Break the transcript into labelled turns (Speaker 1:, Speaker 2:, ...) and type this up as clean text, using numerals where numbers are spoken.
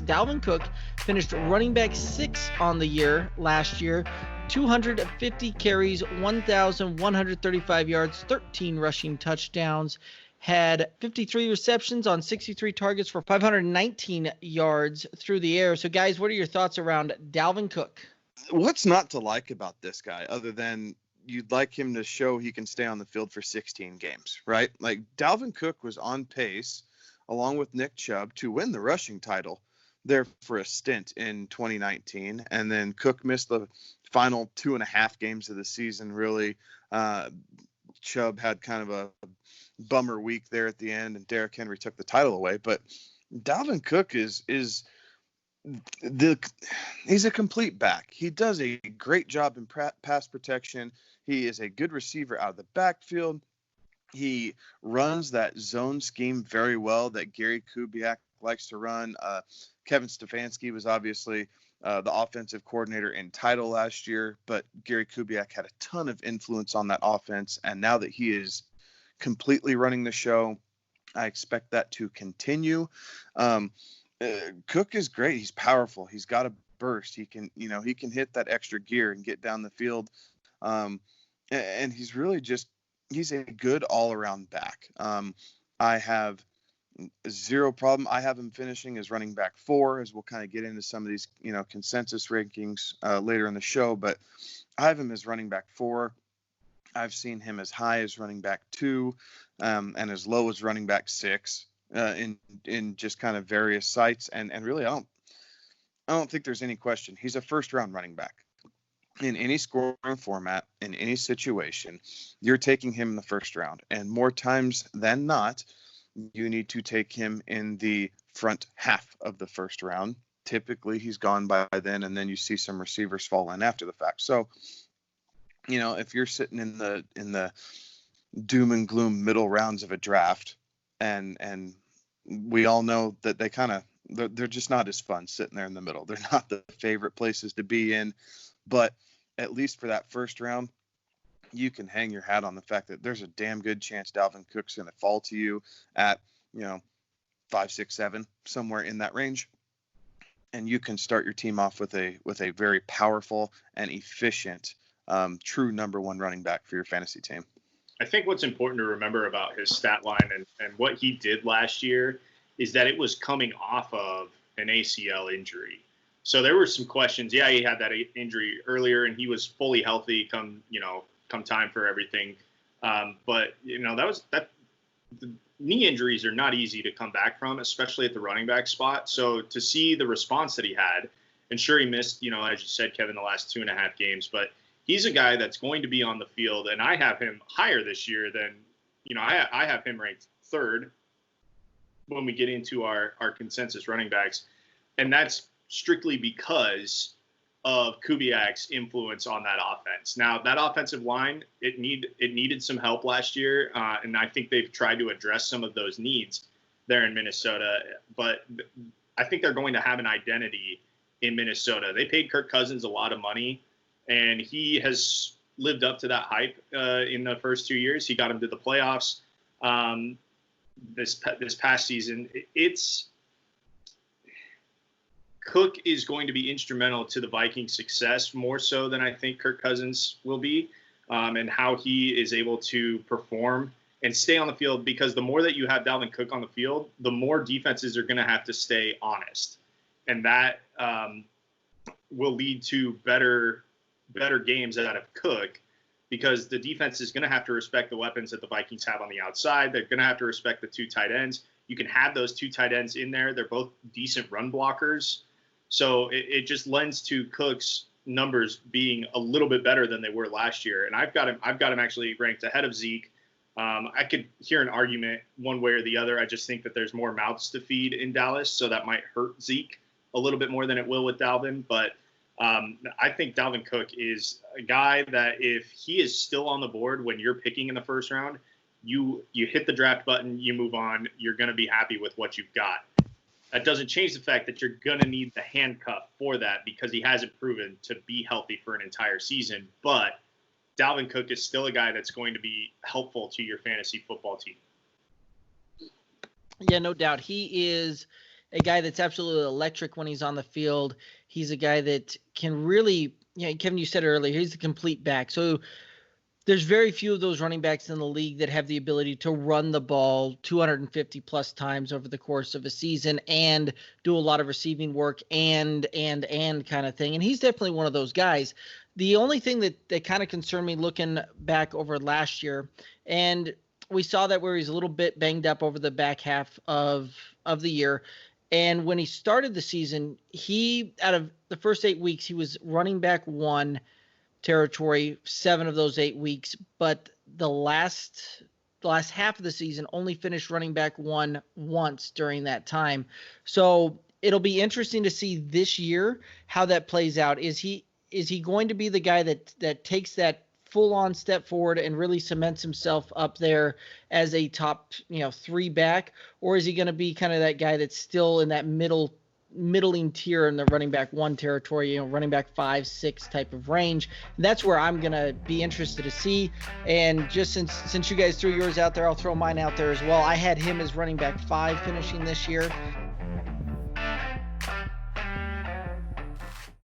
Speaker 1: Dalvin Cook finished running back 6 on the year last year, 250 carries, 1,135 yards, 13 rushing touchdowns, had 53 receptions on 63 targets for 519 yards through the air. So, guys, what are your thoughts around Dalvin Cook?
Speaker 2: What's not to like about this guy other than you'd like him to show he can stay on the field for 16 games, right? Like Dalvin Cook was on pace along with Nick Chubb to win the rushing title there for a stint in 2019. And then Cook missed the final 2.5 games of the season. Really, Chubb had kind of a bummer week there at the end, and Derrick Henry took the title away. But Dalvin Cook is he's a complete back. He does a great job in pass protection. He is a good receiver out of the backfield. He runs that zone scheme very well that Gary Kubiak likes to run. Kevin Stefanski was obviously the offensive coordinator in title last year, but Gary Kubiak had a ton of influence on that offense. And now that he is completely running the show, I expect that to continue. Cook is great. He's powerful. He's got a burst. He can hit that extra gear and get down the field. And he's really he's a good all around back. I have zero problem. I have him finishing as running back 4, as we'll kind of get into some of these, consensus rankings later in the show, but I have him as running back 4. I've seen him as high as running back 2, and as low as running back 6. In just kind of various sites, and really I don't think there's any question he's a first round running back in any scoring format, in any situation. You're taking him in the first round, and more times than not you need to take him in the front half of the first round. Typically he's gone by then, and then you see some receivers fall in after the fact. So if you're sitting in the doom and gloom middle rounds of a draft, and we all know that they're just not as fun sitting there in the middle. They're not the favorite places to be in, but at least for that first round, you can hang your hat on the fact that there's a damn good chance Dalvin Cook's going to fall to you at 5, 6, 7, somewhere in that range, and you can start your team off with a very powerful and efficient, true number 1 running back for your fantasy team.
Speaker 3: I think what's important to remember about his stat line and what he did last year is that it was coming off of an ACL injury. So there were some questions. Yeah, he had that injury earlier, and he was fully healthy come time for everything. But the knee injuries are not easy to come back from, especially at the running back spot. So to see the response that he had, and sure, he missed, as you said, Kevin, the last 2.5 games, but he's a guy that's going to be on the field, and I have him higher this year than, I have him ranked 3rd when we get into our consensus running backs. And that's strictly because of Kubiak's influence on that offense. Now, that offensive line, it needed some help last year, and I think they've tried to address some of those needs there in Minnesota. But I think they're going to have an identity in Minnesota. They paid Kirk Cousins a lot of money, and he has lived up to that hype in the first 2 years. He got him to the playoffs this past season. Cook is going to be instrumental to the Vikings' success, more so than I think Kirk Cousins will be, and how he is able to perform and stay on the field, because the more that you have Dalvin Cook on the field, the more defenses are going to have to stay honest. And that will lead to better games out of Cook, because the defense is going to have to respect the weapons that the Vikings have on the outside. They're going to have to respect the 2 tight ends. You can have those 2 tight ends in there. They're both decent run blockers. So it just lends to Cook's numbers being a little bit better than they were last year. And I've got him actually ranked ahead of Zeke. I could hear an argument one way or the other. I just think that there's more mouths to feed in Dallas, so that might hurt Zeke a little bit more than it will with Dalvin. But I think Dalvin Cook is a guy that if he is still on the board when you're picking in the first round, you hit the draft button, you move on, you're going to be happy with what you've got. That doesn't change the fact that you're going to need the handcuff for that, because he hasn't proven to be healthy for an entire season. But Dalvin Cook is still a guy that's going to be helpful to your fantasy football team.
Speaker 1: Yeah, no doubt. He is a guy that's absolutely electric when he's on the field. He's a guy that can really, Kevin, you said it earlier, he's the complete back. So there's very few of those running backs in the league that have the ability to run the ball 250 plus times over the course of a season and do a lot of receiving work and kind of thing. And he's definitely one of those guys. The only thing that kind of concerned me looking back over last year, and we saw that where he's a little bit banged up over the back half of the year. And when he started the season, he, out of the first 8 weeks, he was running back 1 territory 7 of those 8 weeks, but the last half of the season only finished running back 1 once during that time. So it'll be interesting to see this year how that plays out. Is he going to be the guy that takes that full-on step forward and really cements himself up there as a top 3 back, or is he going to be kind of that guy that's still in that middling tier in the running back 1 territory, running back 5, 6 type of range? That's where I'm going to be interested to see. And just since you guys threw yours out there, I'll throw mine out there as well. I had him as running back 5 finishing this year.